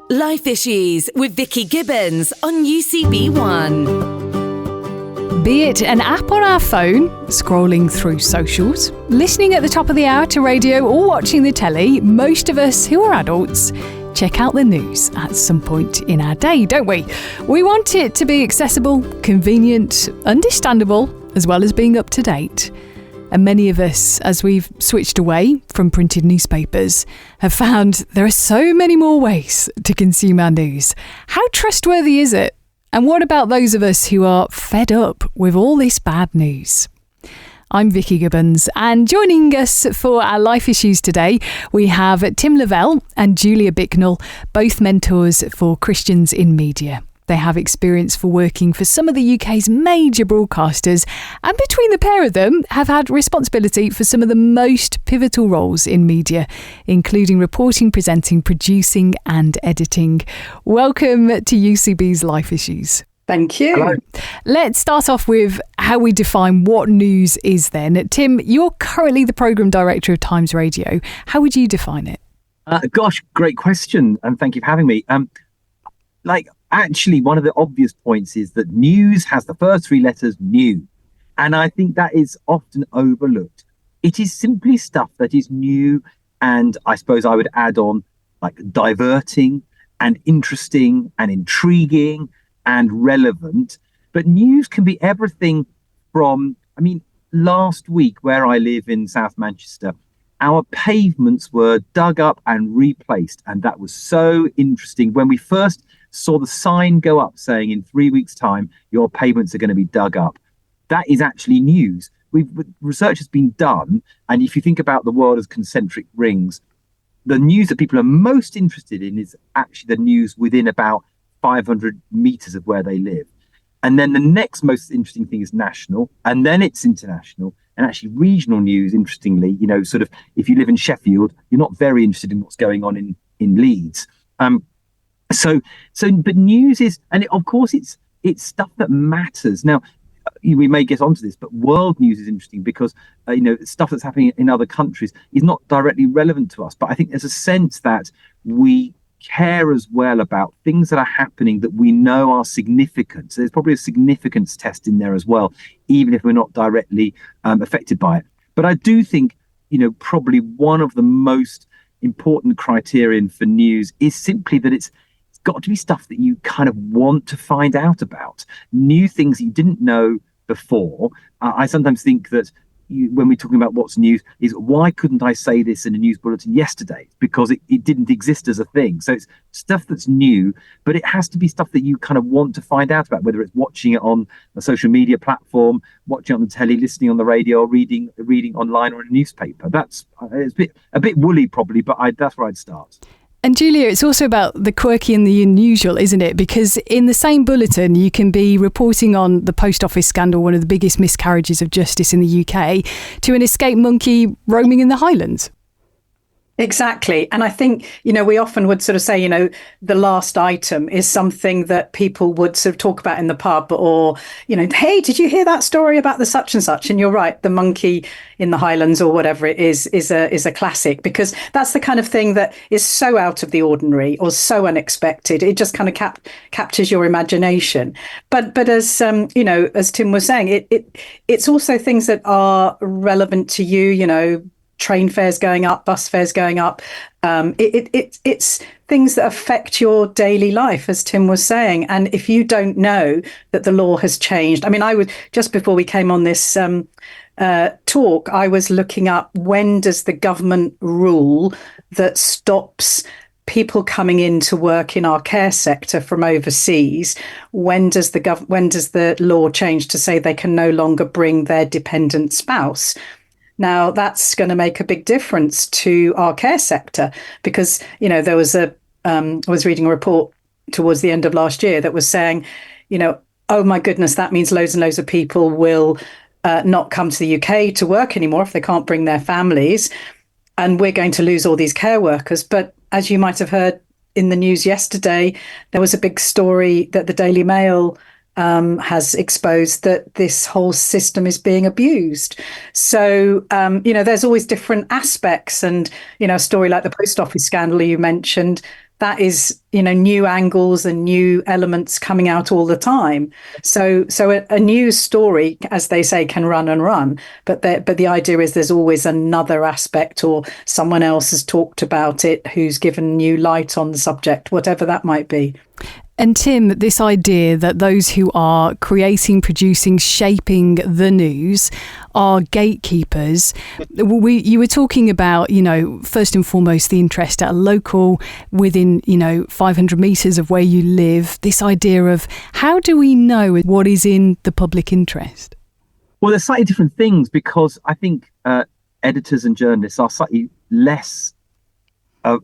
Life Issues with Vicky Gibbens on UCB1. Be it an app on our phone, scrolling through socials, listening at the top of the hour to radio or watching the telly, most of us who are adults check out the news at some point in our day, don't we? We want it to be accessible, convenient, understandable, as well as being up to date. And many of us, as we've switched away from printed newspapers, have found there are so many more ways to consume our news. How trustworthy is it? And what about those of us who are fed up with all this bad news? I'm Vicky Gibbens, and joining us for our Life Issues today, we have Tim Levell and Julia Bicknell, both mentors for Christians in media. They have experience for working for some of the UK's major broadcasters, and between the pair of them have had responsibility for some of the most pivotal roles in media, including reporting, presenting, producing and editing. Welcome to UCB's Life Issues. Thank you. Hello. Let's start off with how we define what news is then. Tim, you're currently the programme director of Times Radio. How would you define it? Great question. And thank you for having me. Actually, one of the obvious points is that news has the first three letters new. And I think that is often overlooked. It is simply stuff that is new. And I suppose I would add on like diverting and interesting and intriguing and relevant. But news can be everything from, last week where I live in South Manchester, our pavements were dug up and replaced. And that was so interesting. When we first saw the sign go up saying in 3 weeks' time, your pavements are going to be dug up. That is actually news. Research has been done. And if you think about the world as concentric rings, the news that people are most interested in is actually the news within about 500 meters of where they live. And then the next most interesting thing is national, and then it's international, and actually regional news, interestingly, if you live in Sheffield, you're not very interested in what's going on in Leeds. But news is, and of course it's stuff that matters. Now, we may get onto this, but world news is interesting because, stuff that's happening in other countries is not directly relevant to us. But I think there's a sense that we care as well about things that are happening that we know are significant. So there's probably a significance test in there as well, even if we're not directly affected by it. But I do think, probably one of the most important criterion for news is simply that it's got to be stuff that you kind of want to find out about, new things you didn't know before. I sometimes think that when we're talking about what's news is why couldn't I say this in a news bulletin yesterday? Because it didn't exist as a thing. So it's stuff that's new, but it has to be stuff that you kind of want to find out about, whether it's watching it on a social media platform, watching it on the telly, listening on the radio, or reading online or in a newspaper. It's a bit woolly probably, but that's where I'd start. And Julia, it's also about the quirky and the unusual, isn't it? Because in the same bulletin, you can be reporting on the post office scandal, one of the biggest miscarriages of justice in the UK, to an escaped monkey roaming in the Highlands. Exactly. And I think, we often would sort of say, the last item is something that people would sort of talk about in the pub or, hey, did you hear that story about the such and such? And you're right, the monkey in the Highlands or whatever it is a classic, because that's the kind of thing that is so out of the ordinary or so unexpected. It just kind of captures your imagination. But as, as Tim was saying, it's also things that are relevant to you, train fares going up, bus fares going up. It's things that affect your daily life, as Tim was saying. And if you don't know that the law has changed, I was just before we came on this talk, I was looking up when does the government rule that stops people coming in to work in our care sector from overseas, when does the law change to say they can no longer bring their dependent spouse? Now, that's going to make a big difference to our care sector because, there was I was reading a report towards the end of last year that was saying, oh, my goodness, that means loads and loads of people will not come to the UK to work anymore if they can't bring their families. And we're going to lose all these care workers. But as you might have heard in the news yesterday, there was a big story that the Daily Mail has exposed that this whole system is being abused. So, there's always different aspects. And, a story like the post office scandal you mentioned, that is, new angles and new elements coming out all the time. So a news story, as they say, can run and run, but the idea is there's always another aspect, or someone else has talked about it who's given new light on the subject, whatever that might be. And Tim, this idea that those who are creating, producing, shaping the news are gatekeepers. You were talking about, first and foremost, the interest at a local, within, 500 metres of where you live. This idea of how do we know what is in the public interest? Well, they're slightly different things, because I think editors and journalists are slightly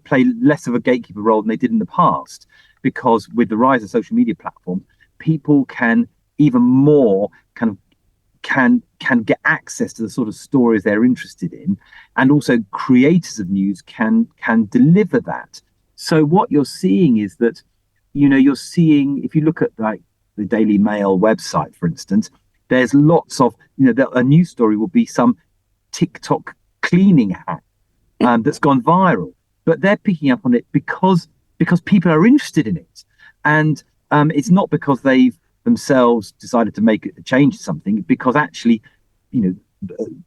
play less of a gatekeeper role than they did in the past. Because with the rise of social media platforms, people can even more can get access to the sort of stories they're interested in, and also creators of news can deliver that. So what you're seeing is that, you're seeing, if you look at like the Daily Mail website, for instance, there's lots of, a news story will be some TikTok cleaning hack that's gone viral, but they're picking up on it because people are interested in it. And it's not because they've themselves decided to make a change to something, because actually,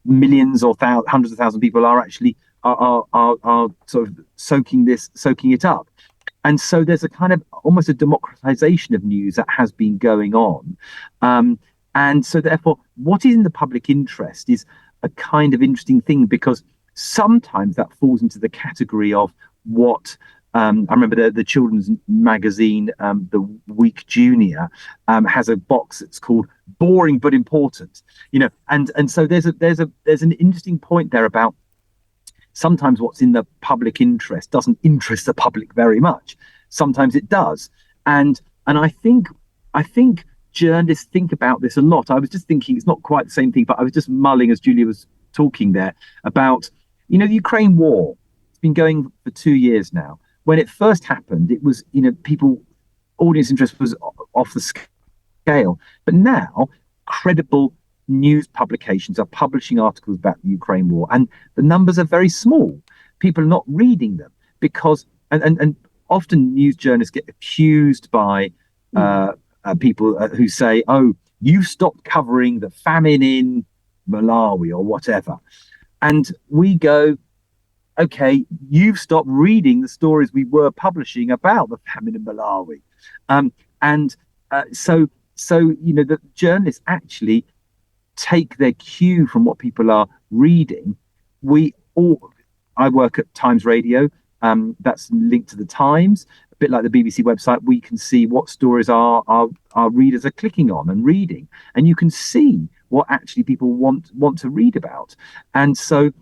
millions or hundreds of thousands of people are actually are sort of soaking it up. And so there's a kind of almost a democratization of news that has been going on. And so therefore, what is in the public interest is a kind of interesting thing, because sometimes that falls into the category of what I remember the children's magazine, The Week Junior, has a box that's called "Boring but Important," and so there's an interesting point there about sometimes what's in the public interest doesn't interest the public very much. Sometimes it does, and I think journalists think about this a lot. I was just thinking it's not quite the same thing, but I was just mulling as Julia was talking there about the Ukraine war. It's been going for 2 years now. When it first happened, it was, audience interest was off the scale. But now, credible news publications are publishing articles about the Ukraine war, and the numbers are very small. People are not reading them because, and often news journalists get accused by people who say, "Oh, you've stopped covering the famine in Malawi or whatever," and we go, okay, you've stopped reading the stories we were publishing about the famine in Malawi. So the journalists actually take their cue from what people are reading. I work at Times Radio. That's linked to the Times, a bit like the BBC website. We can see what stories our readers are clicking on and reading, and you can see what actually people want to read about. And so,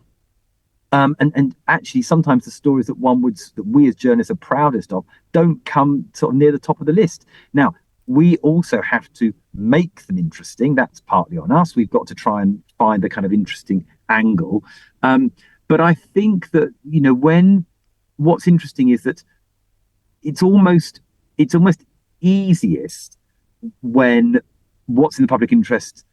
and actually, sometimes the stories that we as journalists are proudest of don't come sort of near the top of the list. Now, we also have to make them interesting. That's partly on us. We've got to try and find the kind of interesting angle. But I think that what's interesting is that it's almost easiest when what's in the public interest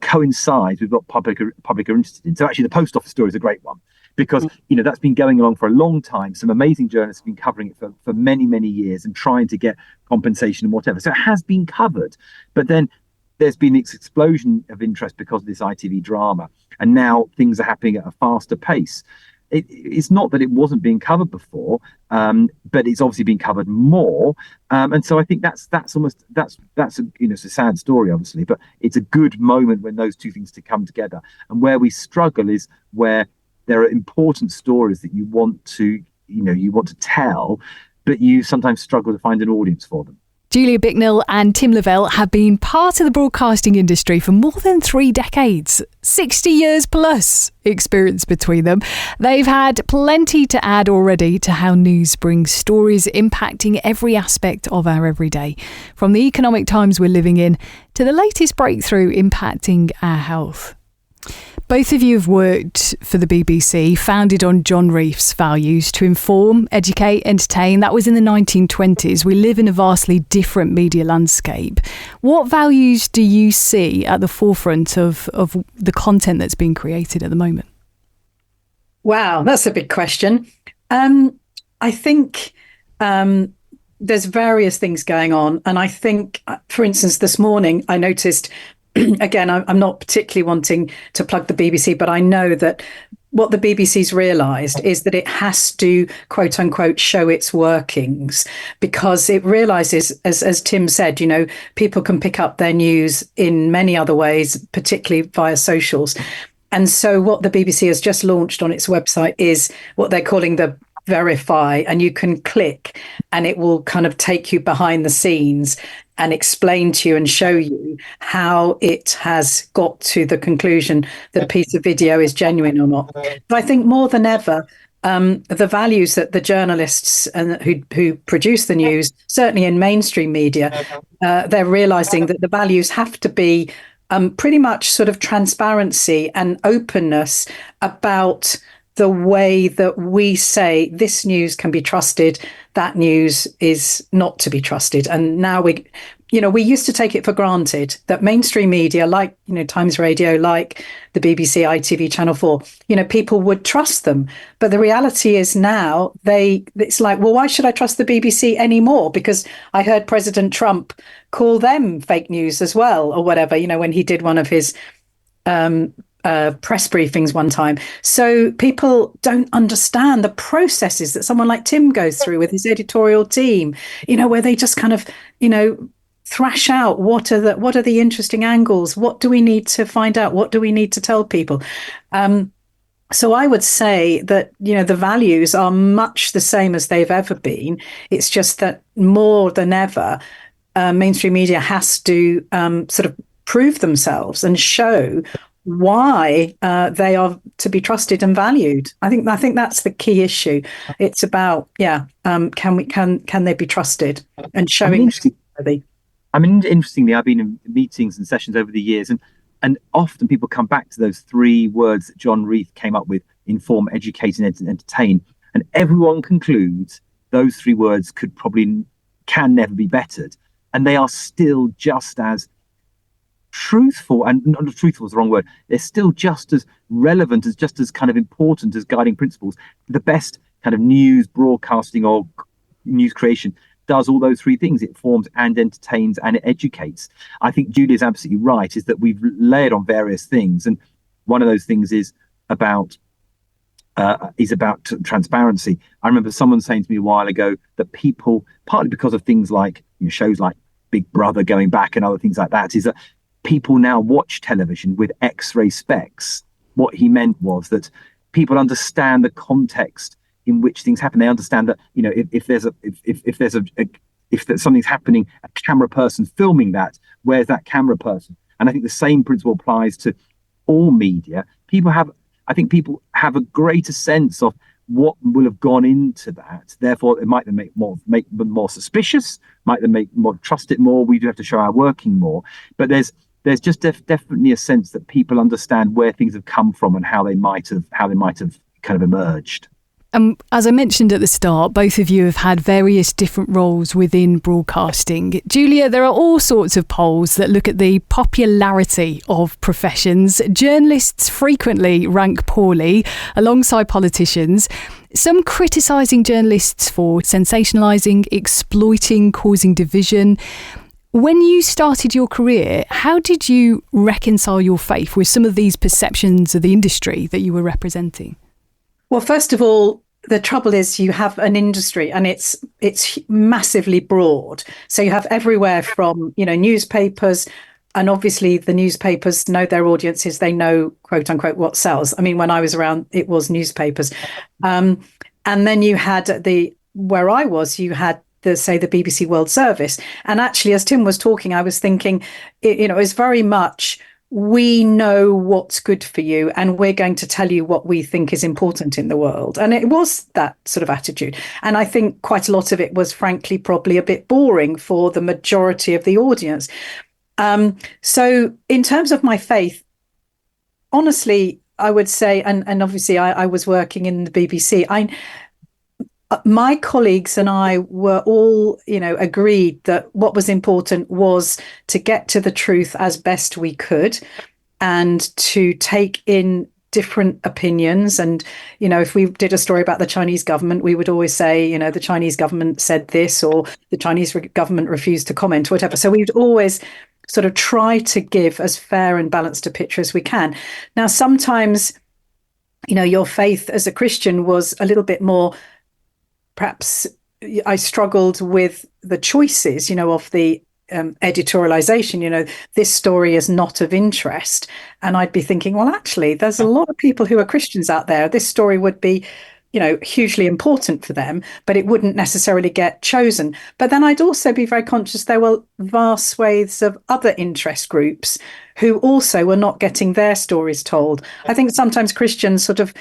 coincides with what public are interested in. So actually, the post office story is a great one, because that's been going along for a long time. Some amazing journalists have been covering it for many years and trying to get compensation and whatever. So it has been covered, but then there's been this explosion of interest because of this ITV drama, and now things are happening at a faster pace. It's not that it wasn't being covered before, but it's obviously been covered more, and so I think that's it's a sad story, obviously, but it's a good moment when those two things to come together. And where we struggle is where there are important stories that you want to tell, but you sometimes struggle to find an audience for them. Julia Bicknell and Tim Levell have been part of the broadcasting industry for more than 3 decades, 60 years plus experience between them. They've had plenty to add already to how news brings stories impacting every aspect of our everyday, from the economic times we're living in to the latest breakthrough impacting our health. Both of you have worked for the BBC, founded on John Reef's values to inform, educate, entertain. That was in the 1920s. We live in a vastly different media landscape. What values do you see at the forefront of the content that's being created at the moment? Wow, that's a big question. I think there's various things going on. And I think, for instance, this morning I noticed, again, I'm not particularly wanting to plug the BBC, but I know that what the BBC's realised is that it has to, quote unquote, show its workings, because it realises, as Tim said, people can pick up their news in many other ways, particularly via socials. And so what the BBC has just launched on its website is what they're calling the Verify, and you can click and it will kind of take you behind the scenes and explain to you and show you how it has got to the conclusion that a piece of video is genuine or not. But I think more than ever, the values that the journalists and who produce the news, certainly in mainstream media, they're realizing that the values have to be pretty much sort of transparency and openness about the way that we say this news can be trusted, that news is not to be trusted. And now we used to take it for granted that mainstream media, like, Times Radio, like the BBC, ITV, Channel 4, people would trust them. But the reality is now it's like, well, why should I trust the BBC anymore? Because I heard President Trump call them fake news as well, or whatever, when he did one of his press briefings one time. So people don't understand the processes that someone like Tim goes through with his editorial team, where they just kind of, thrash out what are the interesting angles, what do we need to find out, what do we need to tell people. So I would say that, the values are much the same as they've ever been. It's just that more than ever, mainstream media has to sort of prove themselves and show why they are to be trusted and valued. I think that's the key issue. It's about can they be trusted and showing. Interestingly, I've been in meetings and sessions over the years, and often people come back to those three words that John Reith came up with: inform, educate, and entertain. And everyone concludes those three words can never be bettered, and they are still just as truthful, and not truthful is the wrong word, they're still just as relevant, just as kind of important as guiding principles. The best kind of news broadcasting or news creation does all those three things: it forms and entertains and it educates. I think Julia's absolutely right, is that we've layered on various things, and one of those things is about transparency. I remember someone saying to me a while ago that people, partly because of things like shows like Big Brother going back and other things like that, is that people now watch television with X-ray specs. What he meant was that people understand the context in which things happen. They understand that if something's happening, a camera person filming that, where's that camera person? And I think the same principle applies to all media. People have a greater sense of what will have gone into that. Therefore, it might then make them more suspicious, might then make more trust it more. We do have to show our working more. But there's just definitely a sense that people understand where things have come from and how they might have kind of emerged. As I mentioned at the start, both of you have had various different roles within broadcasting. Julia, there are all sorts of polls that look at the popularity of professions. Journalists frequently rank poorly alongside politicians, some criticising journalists for sensationalising, exploiting, causing division. When you started your career, how did you reconcile your faith with some of these perceptions of the industry that you were representing? Well, first of all, the trouble is you have an industry and it's massively broad. So you have everywhere from, newspapers, and obviously the newspapers know their audiences. They know, quote unquote, what sells. I mean, when I was around, it was newspapers. And then you had where I was, you had the BBC World Service. And actually, as Tim was talking, I was thinking, it's very much, we know what's good for you and we're going to tell you what we think is important in the world. And it was that sort of attitude. And I think quite a lot of it was, frankly, probably a bit boring for the majority of the audience. So in terms of my faith, honestly, I would say, and obviously I was working in the BBC, my colleagues and I were all, agreed that what was important was to get to the truth as best we could and to take in different opinions. And, if we did a story about the Chinese government, we would always say, the Chinese government said this, or the Chinese government refused to comment, or whatever. So we'd always sort of try to give as fair and balanced a picture as we can. Now, sometimes, your faith as a Christian was a little bit more, perhaps I struggled with the choices, of the editorialization. This story is not of interest. And I'd be thinking, well, actually, there's a lot of people who are Christians out there. This story would be, hugely important for them, but it wouldn't necessarily get chosen. But then I'd also be very conscious there were vast swathes of other interest groups who also were not getting their stories told. I think sometimes Christians sort of,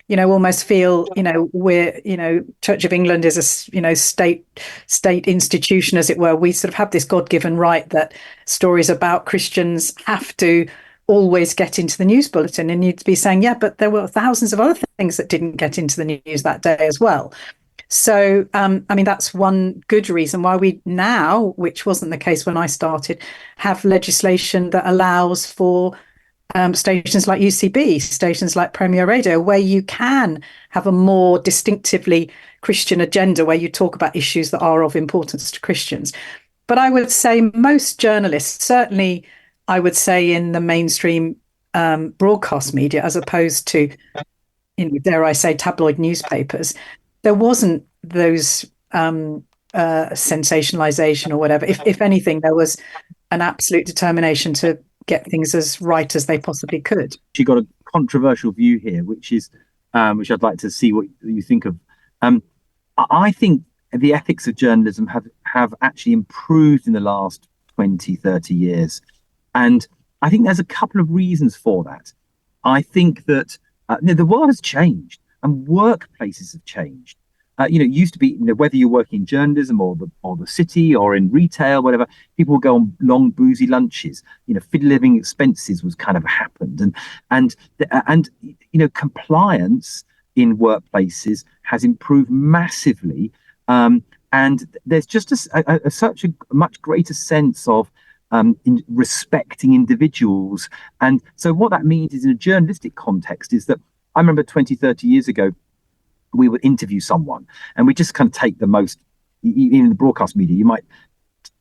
almost feel, we're, Church of England is a, state institution, as it were. We sort of have this God-given right that stories about Christians have to always get into the news bulletin, and you'd be saying, yeah, but there were thousands of other things that didn't get into the news that day as well. So, that's one good reason why we now, which wasn't the case when I started, have legislation that allows for stations like UCB, stations like Premier Radio, where you can have a more distinctively Christian agenda, where you talk about issues that are of importance to Christians. But I would say most journalists, certainly I would say in the mainstream broadcast media, as opposed to, dare I say, tabloid newspapers, there wasn't those sensationalization or whatever. If anything, there was an absolute determination to get things as right as they possibly could. She got a controversial view here, which I'd like to see what you think of. I think the ethics of journalism have actually improved in the last 20, 30 years. And I think there's a couple of reasons for that. I think that the world has changed and workplaces have changed. It used to be, whether you're working in journalism or the city or in retail, whatever, people would go on long boozy lunches. Living expenses was kind of happened, and compliance in workplaces has improved massively, and there's just such a much greater sense of in respecting individuals. And so what that means is, in a journalistic context, is that I remember 20, 30 years ago, we would interview someone and we just kind of take the most, in the broadcast media, you might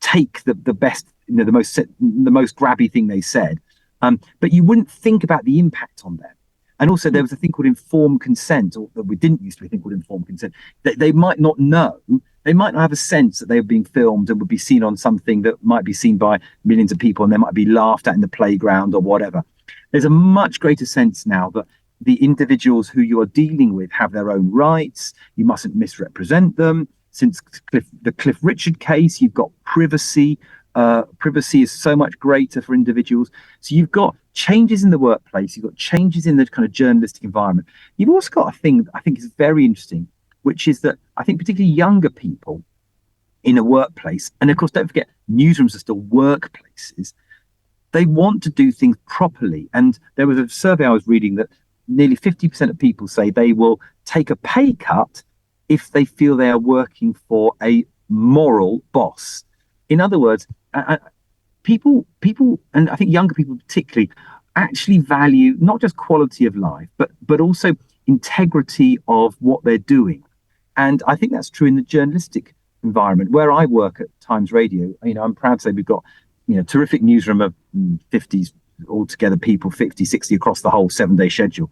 take the best, the most grabby thing they said, but you wouldn't think about the impact on them. And also there was a thing called informed consent, or that we didn't used to be a thing called informed consent. They might not know, they might not have a sense that they were being filmed and would be seen on something that might be seen by millions of people, and they might be laughed at in the playground or whatever. There's a much greater sense now that the individuals who you are dealing with have their own rights. You mustn't misrepresent them. Since the Cliff Richard case, you've got privacy. Privacy is so much greater for individuals. So you've got changes in the workplace. You've got changes in the kind of journalistic environment. You've also got a thing that I think is very interesting, which is that I think particularly younger people in a workplace, and of course, don't forget, newsrooms are still workplaces. They want to do things properly. And there was a survey I was reading that nearly 50% of people say they will take a pay cut if they feel they are working for a moral boss. In other words, people, and I think younger people particularly, actually value not just quality of life, but also integrity of what they're doing. And I think that's true in the journalistic environment. Where I work at Times Radio, I'm proud to say we've got, terrific newsroom of 50s altogether, people 50, 60 across the whole 7-day schedule.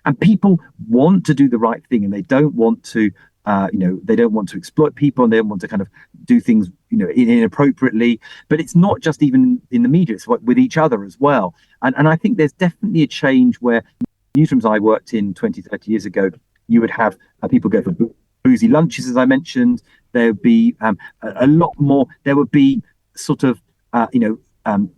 And people want to do the right thing, and they don't want to, they don't want to exploit people, and they don't want to kind of do things, inappropriately. But it's not just even in the media, it's with each other as well. And I think there's definitely a change where newsrooms I worked in 20, 30 years ago, you would have people go for boozy lunches, as I mentioned. There would be a lot more, there would be sort of,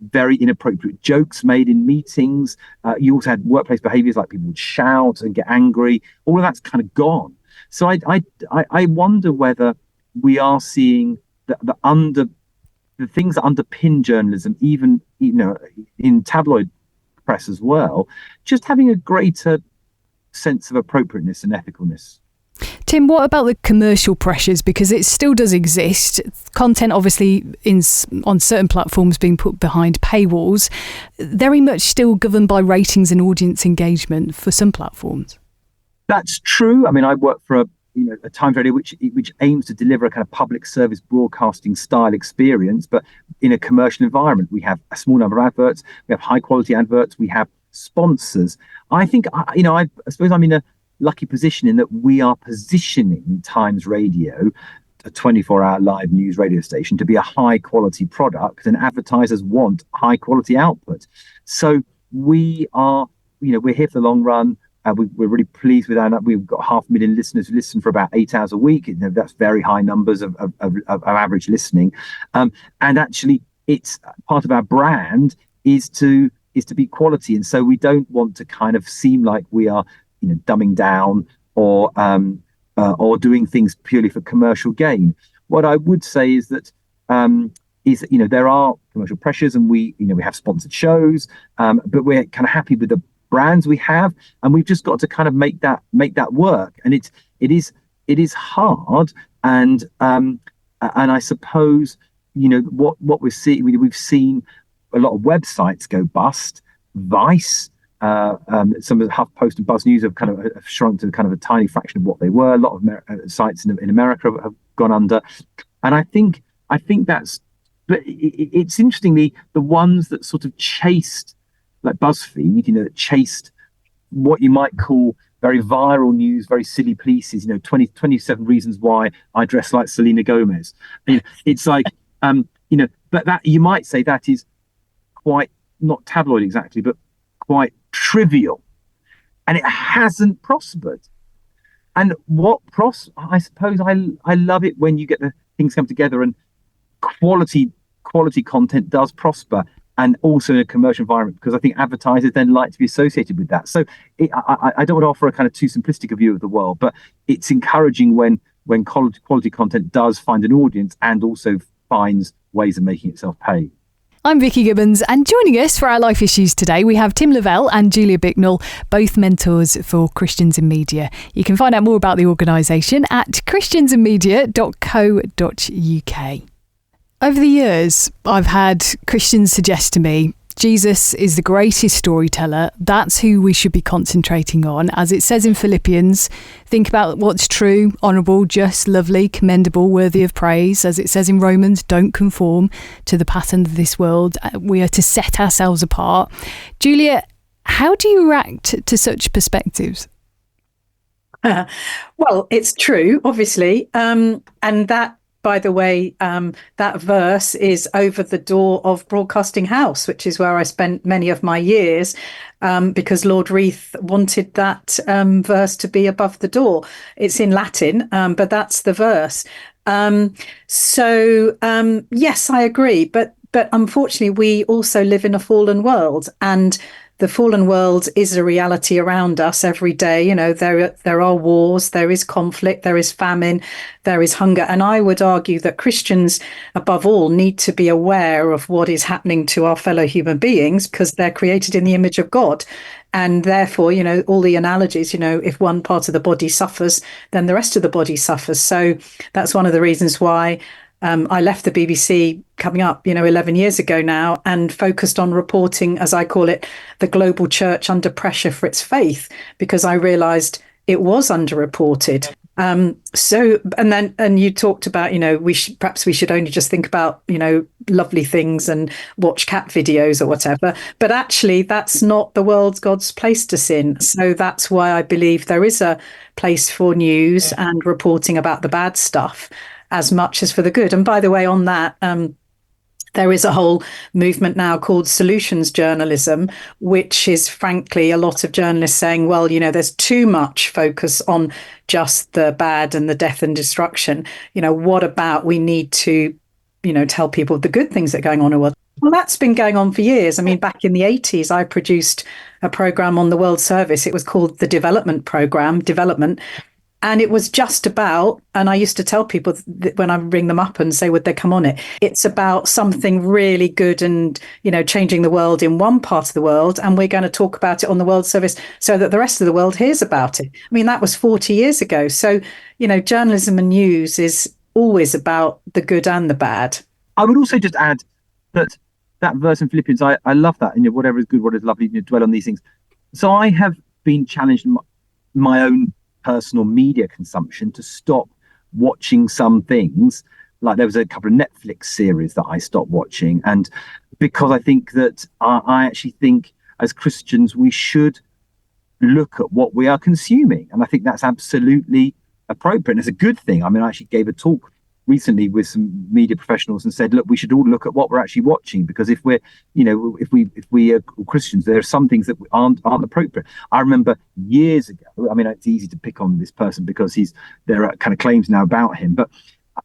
very inappropriate jokes made in meetings. You also had workplace behaviours like people would shout and get angry. All of that's kind of gone. So I wonder whether we are seeing the things that underpin journalism, even in tabloid press as well, just having a greater sense of appropriateness and ethicalness. Tim, what about the commercial pressures? Because it still does exist. Content, obviously, on certain platforms being put behind paywalls, very much still governed by ratings and audience engagement for some platforms. That's true. I mean, I work for a Times Radio which aims to deliver a kind of public service broadcasting style experience, but in a commercial environment. We have a small number of adverts, we have high quality adverts, we have sponsors. I think, I suppose I'm in a lucky position in that we are positioning Times Radio, a 24-hour live news radio station, to be a high quality product, and advertisers want high quality output. So we are, we're here for the long run. We're really pleased with that. We've got 500,000 listeners who listen for about 8 hours a week. That's very high numbers of average listening. And actually, it's part of our brand is to be quality. And so we don't want to kind of seem like we are, dumbing down or doing things purely for commercial gain. What I would say is that there are commercial pressures, and we have sponsored shows, but we're kind of happy with the brands we have, and we've just got to kind of make that work. And it is hard, and I suppose what we're seeing, we've seen a lot of websites go bust. Vice, some of the HuffPost and Buzz News have shrunk to kind of a tiny fraction of what they were. A lot of sites in America have gone under, and I think that's. But it's interestingly the ones that sort of chased, like BuzzFeed, that chased what you might call very viral news, very silly pieces. 27 reasons why I dress like Selena Gomez. It's like but that you might say that is quite not tabloid exactly, but quite trivial, and it hasn't prospered. And I suppose I love it when you get the things come together and quality content does prosper, and also in a commercial environment, because I think advertisers then like to be associated with that. So I don't want to offer a kind of too simplistic a view of the world, but it's encouraging when quality content does find an audience and also finds ways of making itself pay. I'm Vicky Gibbens, and joining us for our Life Issues today, we have Tim Levell and Julia Bicknell, both mentors for Christians in Media. You can find out more about the organisation at christiansinmedia.co.uk. Over the years, I've had Christians suggest to me, Jesus is the greatest storyteller. That's who we should be concentrating on. As it says in Philippians, think about what's true, honourable, just, lovely, commendable, worthy of praise. As it says in Romans, don't conform to the pattern of this world. We are to set ourselves apart. Julia, how do you react to such perspectives? Well, it's true, obviously. And that, by the way, that verse is over the door of Broadcasting House, which is where I spent many of my years, because Lord Reith wanted that verse to be above the door. It's in Latin, but that's the verse. Yes, I agree. But unfortunately, we also live in a fallen world, and the fallen world is a reality around us every day. There are wars, there is conflict, there is famine, there is hunger. And I would argue that Christians, above all, need to be aware of what is happening to our fellow human beings, because they're created in the image of God. And therefore, all the analogies, if one part of the body suffers, then the rest of the body suffers. So that's one of the reasons why I left the BBC coming up, 11 years ago now, and focused on reporting, as I call it, the global church under pressure for its faith, because I realised it was underreported. And you talked about, we should only just think about, lovely things and watch cat videos or whatever. But actually, that's not the world God's placed us in. So that's why I believe there is a place for news and reporting about the bad stuff, as much as for the good. And by the way, on that, there is a whole movement now called solutions journalism, which is frankly a lot of journalists saying, well, there's too much focus on just the bad and the death and destruction. What about we need to, tell people the good things that are going on in the world? Well, that's been going on for years. I mean, back in the 80s, I produced a program on the World Service. It was called the Development Program, Development. And it was just about, and I used to tell people when I ring them up and say, would they come on it? It's about something really good and, changing the world in one part of the world. And we're going to talk about it on the World Service so that the rest of the world hears about it. I mean, that was 40 years ago. So, journalism and news is always about the good and the bad. I would also just add that verse in Philippians, I love that. Whatever is good, what is lovely, dwell on these things. So I have been challenged in my own personal media consumption to stop watching some things. Like there was a couple of Netflix series that I stopped watching, and because I think that I actually think as Christians we should look at what we are consuming, and I think that's absolutely appropriate and it's a good thing. I mean, I actually gave a talk recently with some media professionals and said, look, we should all look at what we're actually watching, because if we're, if we are Christians, there are some things that aren't appropriate. I remember years ago, I mean, it's easy to pick on this person because there are kind of claims now about him, but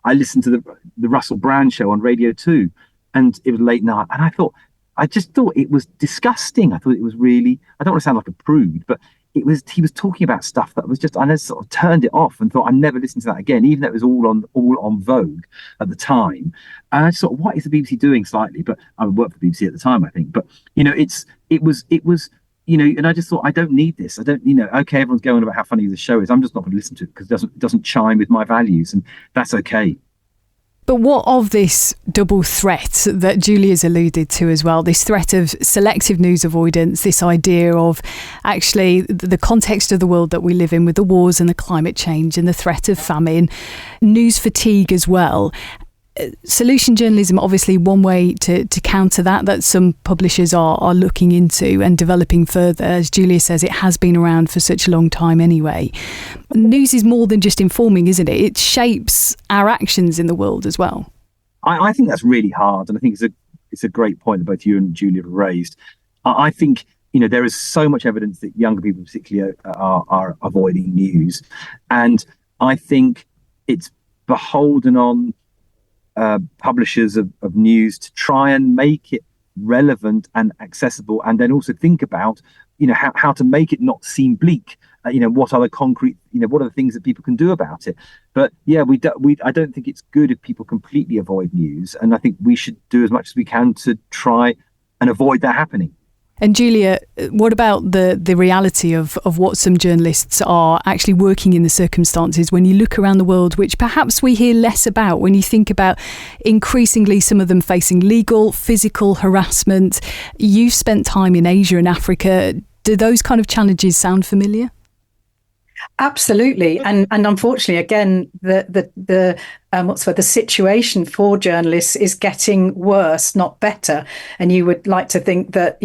I listened to the Russell Brand show on Radio 2, and it was late night, and I just thought it was disgusting. I thought it was really, I don't want to sound like a prude, but he was talking about stuff that was just, I just sort of turned it off and thought I'd never listen to that again, even though it was all on Vogue at the time. And I just thought, what is the BBC doing slightly? But I worked for the BBC at the time, I think. But it was and I just thought, I don't need this. I don't, okay, everyone's going on about how funny the show is. I'm just not going to listen to it because it doesn't chime with my values, and that's okay. But what of this double threat that Julia's alluded to as well, this threat of selective news avoidance, this idea of actually the context of the world that we live in with the wars and the climate change and the threat of famine, news fatigue as well. Solution journalism, obviously one way to counter that some publishers are looking into and developing further. As Julia says, it has been around for such a long time anyway. News is more than just informing, isn't it? It shapes our actions in the world as well. I think that's really hard, and I think it's a great point that both you and Julia have raised. I think there is so much evidence that younger people particularly are avoiding news, and I think it's beholden on publishers of news to try and make it relevant and accessible, and then also think about how to make it not seem bleak. What are the concrete, what are the things that people can do about it? But yeah, I don't think it's good if people completely avoid news, and I think we should do as much as we can to try and avoid that happening. And Julia, what about the reality of what some journalists are actually working in the circumstances when you look around the world, which perhaps we hear less about when you think about increasingly some of them facing legal, physical harassment? You've spent time in Asia and Africa. Do those kind of challenges sound familiar? Absolutely, and unfortunately, again, the situation for journalists is getting worse, not better. And you would like to think that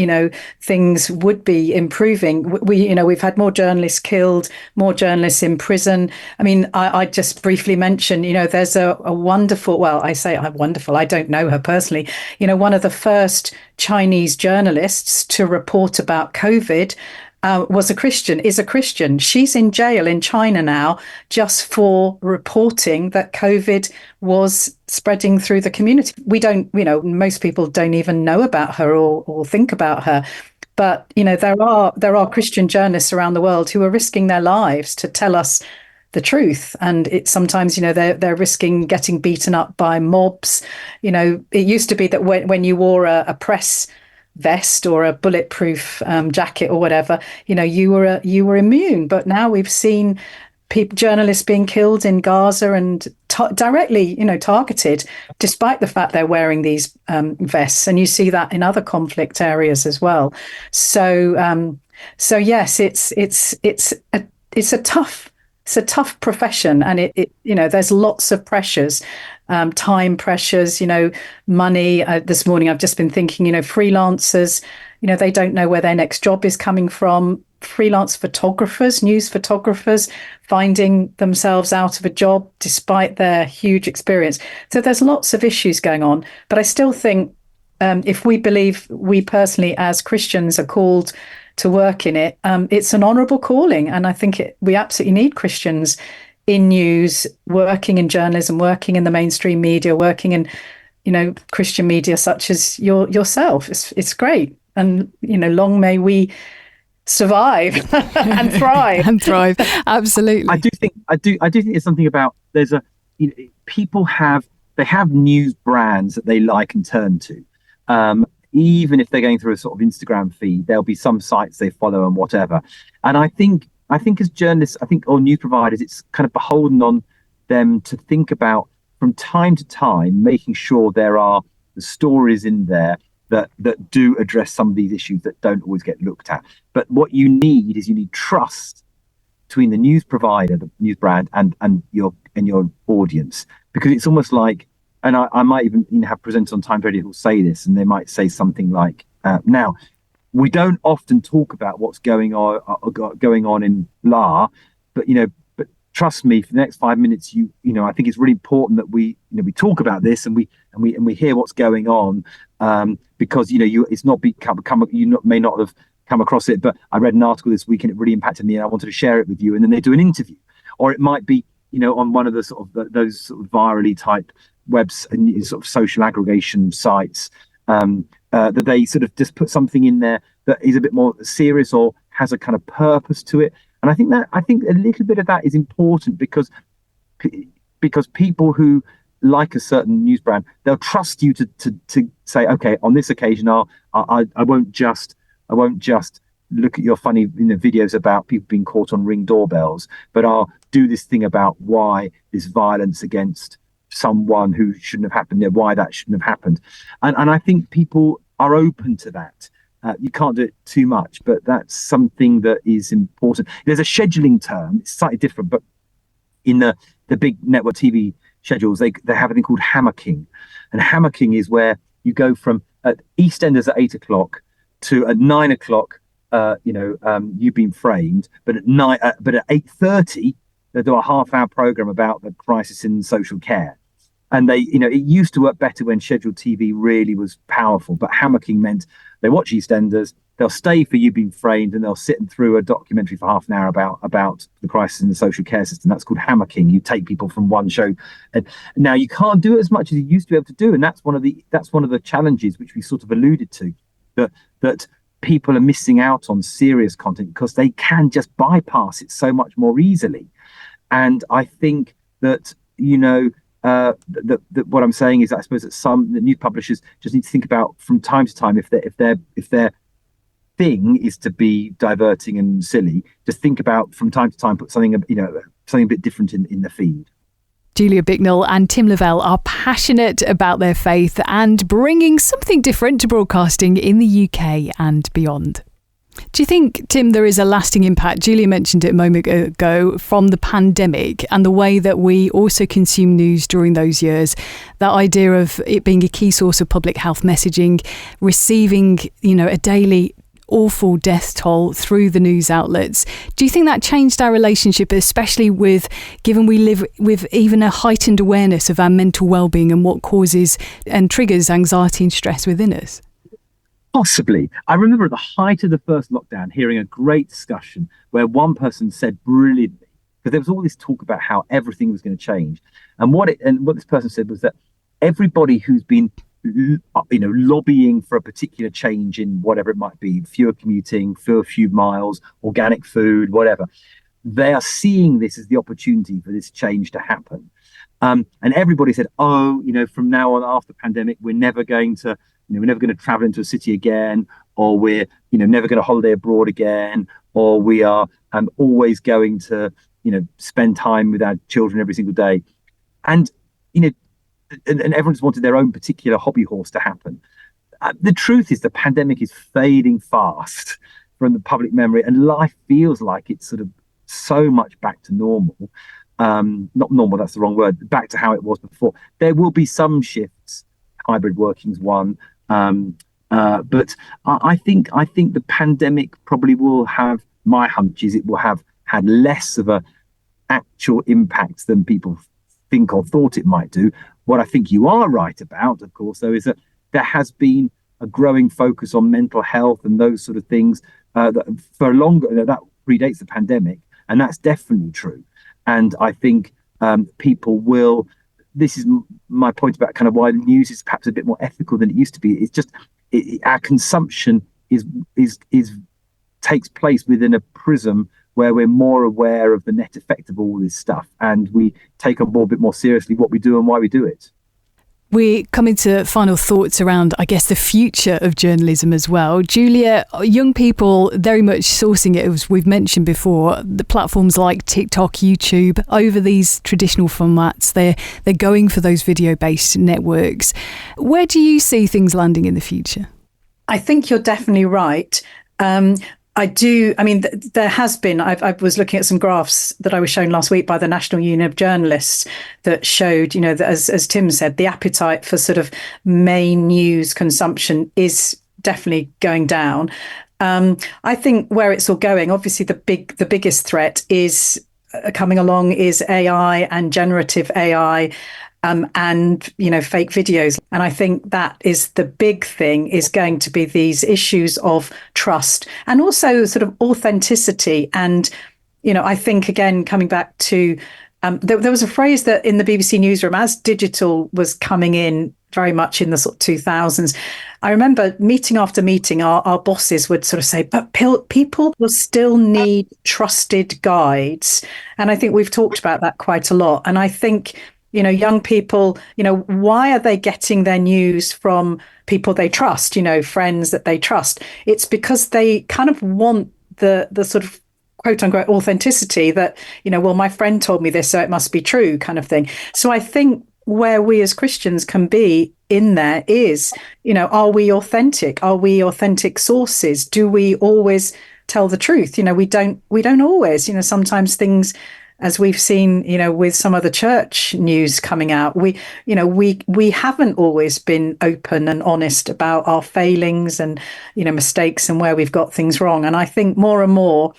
things would be improving. We've had more journalists killed, more journalists in prison. I mean, I just briefly mentioned, there's a wonderful. Well, I say wonderful. I don't know her personally. One of the first Chinese journalists to report about COVID. Is a Christian. She's in jail in China now just for reporting that COVID was spreading through the community. We don't, most people don't even know about her or think about her. But, there are Christian journalists around the world who are risking their lives to tell us the truth. And it's sometimes, they're risking getting beaten up by mobs. It used to be that when you wore a press vest or a bulletproof jacket or whatever, you were immune. But now we've seen journalists being killed in Gaza and directly, targeted, despite the fact they're wearing these vests. And you see that in other conflict areas as well. So yes, it's a tough profession, and there's lots of pressures. Time pressures, money. This morning I've just been thinking, freelancers, they don't know where their next job is coming from. Freelance photographers, news photographers, finding themselves out of a job despite their huge experience. So there's lots of issues going on. But I still think if we believe we personally as Christians are called to work in it, it's an honourable calling. And I think we absolutely need Christians in news, working in journalism, working in the mainstream media, working in, Christian media such as yourself. It's great. And, long may we survive and thrive. And thrive. Absolutely. I do think there's something about people have news brands that they like and turn to. Even if they're going through a sort of Instagram feed, there'll be some sites they follow and whatever. And I think as journalists, or news providers, it's kind of beholden on them to think about, from time to time, making sure there are the stories in there that do address some of these issues that don't always get looked at. But what you need trust between the news provider, the news brand, and your audience, because it's almost like, and I might even have presenters on Times Radio who'll say this, and they might say something like, "Now, we don't often talk about what's going on in blah, but trust me, for the next 5 minutes, I think it's really important that we talk about this and we hear what's going on, because it's not may not have come across it, but I read an article this week and it really impacted me, and I wanted to share it with you." And then they do an interview, or it might be on one of the sort of those sort of virally type webs and sort of social aggregation sites, that they sort of just put something in there that is a bit more serious or has a kind of purpose to it. And I think a little bit of that is important, because people who like a certain news brand, they'll trust you to say, okay, on this occasion, I won't just look at your funny videos about people being caught on Ring doorbells, but I'll do this thing about why this violence against someone who shouldn't have happened, why that shouldn't have happened. And I think people are open to that. You can't do it too much, but that's something that is important. There's a scheduling term, it's slightly different, but in the big network TV schedules, they have a thing called hammocking. And hammocking is where you go from EastEnders at 8 o'clock to at 9 o'clock, You've Been Framed, but at 8:30 they do a half-hour program about the crisis in social care. And it used to work better when scheduled TV really was powerful, but hammocking meant they watch EastEnders, they'll stay for You've Been Framed, and they'll sit through a documentary for half an hour about the crisis in the social care system. That's called hammocking. You take people from one show, and now you can't do it as much as you used to be able to do, and that's one of the challenges which we sort of alluded to, that people are missing out on serious content because they can just bypass it so much more easily. And I think that that what I'm saying is, I suppose that some news publishers just need to think about from time to time, if their thing is to be diverting and silly, just think about from time to time put something a bit different in the feed. Julia Bicknell and Tim Levell are passionate about their faith and bringing something different to broadcasting in the UK and beyond. Do you think, Tim, there is a lasting impact? Julia mentioned it a moment ago, from the pandemic and the way that we also consume news during those years. That idea of it being a key source of public health messaging, receiving, a daily awful death toll through the news outlets. Do you think that changed our relationship, especially given we live with even a heightened awareness of our mental well-being and what causes and triggers anxiety and stress within us? Possibly. I remember at the height of the first lockdown hearing a great discussion where one person said brilliantly, because there was all this talk about how everything was going to change, and what this person said was that everybody who's been lobbying for a particular change in whatever it might be, fewer commuting, few miles, organic food, whatever, they are seeing this as the opportunity for this change to happen. And everybody said, from now on after the pandemic, we're never going to travel into a city again, or we're never going to holiday abroad again, or we are always going to spend time with our children every single day. And and everyone's wanted their own particular hobby horse to happen. The truth is the pandemic is fading fast from the public memory, and life feels like it's sort of so much back to normal. Not normal, that's the wrong word, back to how it was before. There will be some shifts, hybrid working's one, but I think the pandemic probably will have, my hunch is it will have had less of a actual impact than people think or thought it might do. What I think you are right about, of course, though, is that there has been a growing focus on mental health and those sort of things that for longer, that predates the pandemic, and that's definitely true. And I think people will. This is my point about kind of why the news is perhaps a bit more ethical than it used to be. It's just our consumption is takes place within a prism where we're more aware of the net effect of all this stuff, and we take on board a bit more seriously what we do and why we do it. We're coming to final thoughts around, I guess, the future of journalism as well. Julia, young people very much sourcing it, as we've mentioned before, the platforms like TikTok, YouTube, over these traditional formats. They're going for those video-based networks. Where do you see things landing in the future? I think you're definitely right. I do. I mean, there has been, I was looking at some graphs that I was shown last week by the National Union of Journalists that showed, that as Tim said, the appetite for sort of main news consumption is definitely going down. I think where it's all going, obviously the biggest threat is coming along is AI and generative AI. And fake videos. And I think that is the big thing, is going to be these issues of trust and also sort of authenticity. And I think, again, coming back to there was a phrase that in the BBC newsroom, as digital was coming in very much in the sort of 2000s, I remember meeting after meeting, our bosses would sort of say, but people will still need trusted guides. And I think we've talked about that quite a lot. And I think young people, why are they getting their news from people they trust, friends that they trust? It's because they kind of want the sort of quote unquote authenticity that, well, my friend told me this, so it must be true kind of thing. So I think where we as Christians can be in there is, are we authentic? Are we authentic sources? Do we always tell the truth? We don't always, sometimes things, as we've seen, with some of the church news coming out, we haven't always been open and honest about our failings and, mistakes and where we've got things wrong. And I think more and more,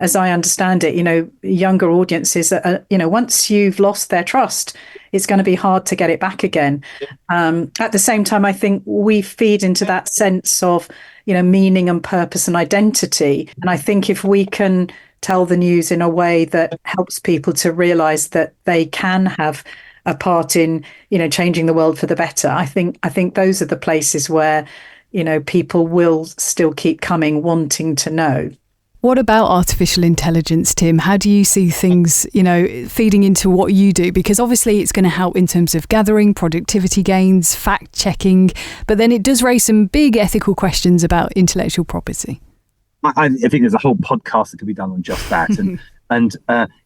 as I understand it, younger audiences, once you've lost their trust, it's going to be hard to get it back again. At the same time, I think we feed into that sense of, meaning and purpose and identity. And I think if we can tell the news in a way that helps people to realize that they can have a part in, changing the world for the better, I think those are the places where, people will still keep coming, wanting to know. What about artificial intelligence, Tim? How do you see things, feeding into what you do? Because obviously it's going to help in terms of gathering, productivity gains, fact checking, but then it does raise some big ethical questions about intellectual property. I think there's a whole podcast that could be done on just that. And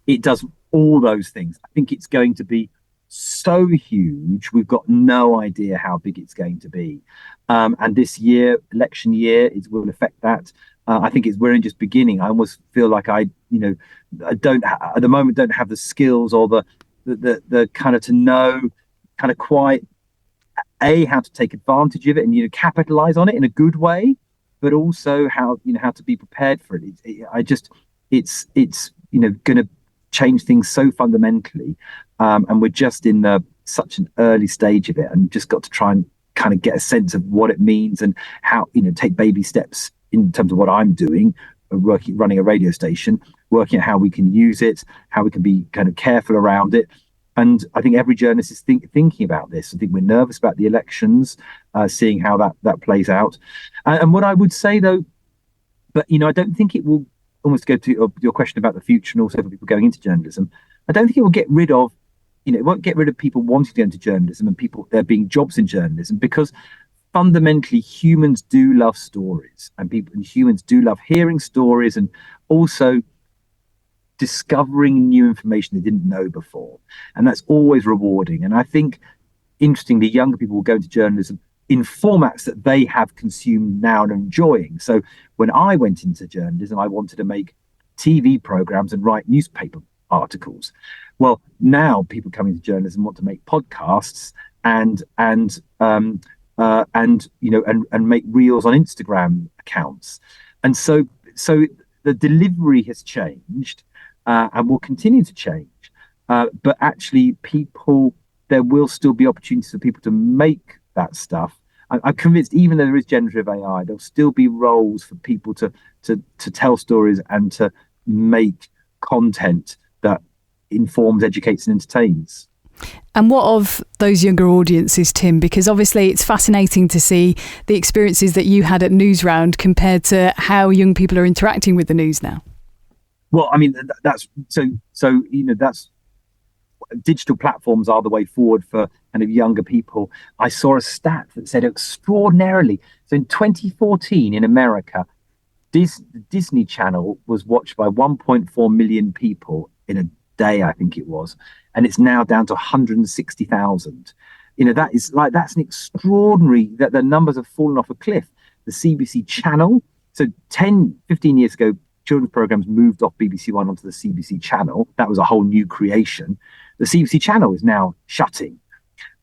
it does all those things. I think it's going to be so huge. We've got no idea how big it's going to be. And this year, election year, it will affect that. I think we're in just beginning. I almost feel like I don't at the moment don't have the skills or the kind of to know kind of quite how to take advantage of it and capitalize on it in a good way, but also how to be prepared for it. It's going to change things so fundamentally, and we're just in such an early stage of it, and just got to try and kind of get a sense of what it means and how take baby steps in terms of what I'm doing, running a radio station, working out how we can use it, how we can be kind of careful around it. And I think every journalist is thinking about this. I think we're nervous about the elections, seeing how that plays out. And what I would say, though, but I don't think it will, almost go to your question about the future and also for people going into journalism, I don't think it will get rid of, it won't get rid of people wanting to go into journalism and people there being jobs in journalism, because fundamentally humans do love stories, and humans do love hearing stories and also discovering new information they didn't know before, and that's always rewarding. And I think, interestingly, younger people will go into journalism in formats that they have consumed now and are enjoying. So when I went into journalism, I wanted to make TV programs and write newspaper articles. Well, now people coming to journalism want to make podcasts and make reels on Instagram accounts, and so the delivery has changed. And will continue to change. But actually, there will still be opportunities for people to make that stuff. I'm convinced, even though there is generative AI, there'll still be roles for people to tell stories and to make content that informs, educates, and entertains. And what of those younger audiences, Tim? Because obviously it's fascinating to see the experiences that you had at Newsround compared to how young people are interacting with the news now. Well, I mean, that's that's digital platforms are the way forward for kind of younger people. I saw a stat that said extraordinarily. So in 2014 in America, Disney Channel was watched by 1.4 million people in a day, I think it was, and it's now down to 160,000. That's an extraordinary, that the numbers have fallen off a cliff. The CBC Channel, so 10-15 years ago, children's programs moved off BBC One onto the CBC Channel. That was a whole new creation. The CBC Channel is now shutting,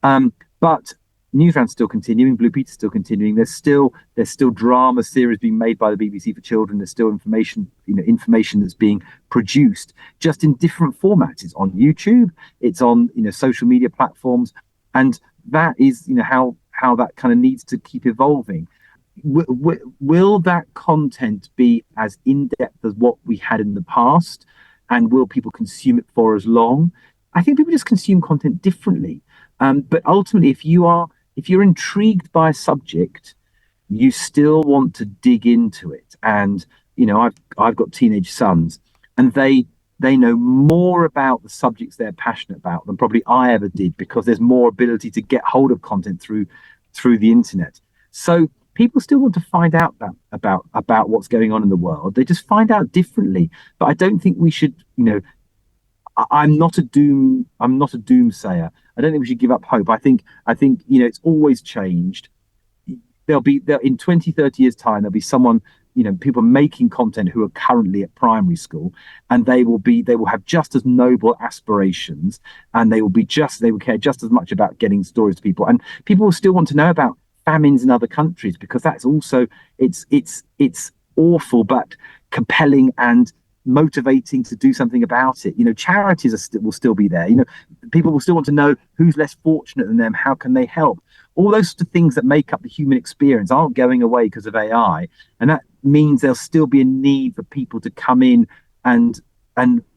but Newsround's still continuing. Blue Peter's still continuing. There's still drama series being made by the BBC for children. There's still information that's being produced, just in different formats. It's on YouTube. It's on social media platforms, and that is how that kind of needs to keep evolving. Will that content be as in depth as what we had in the past, and will people consume it for as long? I think people just consume content differently. But ultimately, if you're intrigued by a subject, you still want to dig into it. And I've got teenage sons, and they know more about the subjects they're passionate about than probably I ever did, because there's more ability to get hold of content through the internet. So people still want to find out about what's going on in the world. They just find out differently. But I don't think we should, I'm not a doomsayer. I don't think we should give up hope. I think it's always changed. There'll be in 20, 30 years time, there'll be someone, people making content who are currently at primary school, and they will have just as noble aspirations, and they will care just as much about getting stories to people, and people will still want to know about famines in other countries, because that's also it's awful but compelling and motivating to do something about it. Charities will still be there. People will still want to know who's less fortunate than them. How can they help? All those sort of things that make up the human experience aren't going away because of AI, and that means there'll still be a need for people to come in and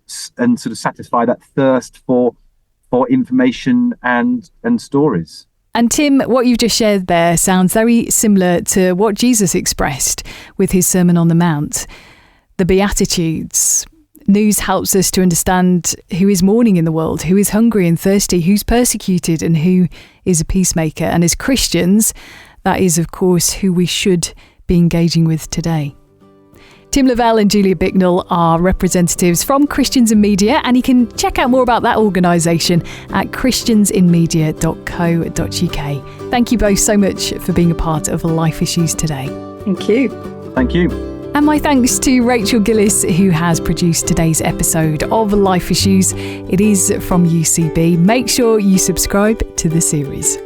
sort of satisfy that thirst for information and stories. And Tim, what you've just shared there sounds very similar to what Jesus expressed with his Sermon on the Mount. The Beatitudes. News helps us to understand who is mourning in the world, who is hungry and thirsty, who's persecuted, and who is a peacemaker. And as Christians, that is, of course, who we should be engaging with today. Tim Levell and Julia Bicknell are representatives from Christians in Media, and you can check out more about that organisation at christiansinmedia.co.uk. Thank you both so much for being a part of Life Issues today. Thank you. Thank you. And my thanks to Rachel Gillis, who has produced today's episode of Life Issues. It is from UCB. Make sure you subscribe to the series.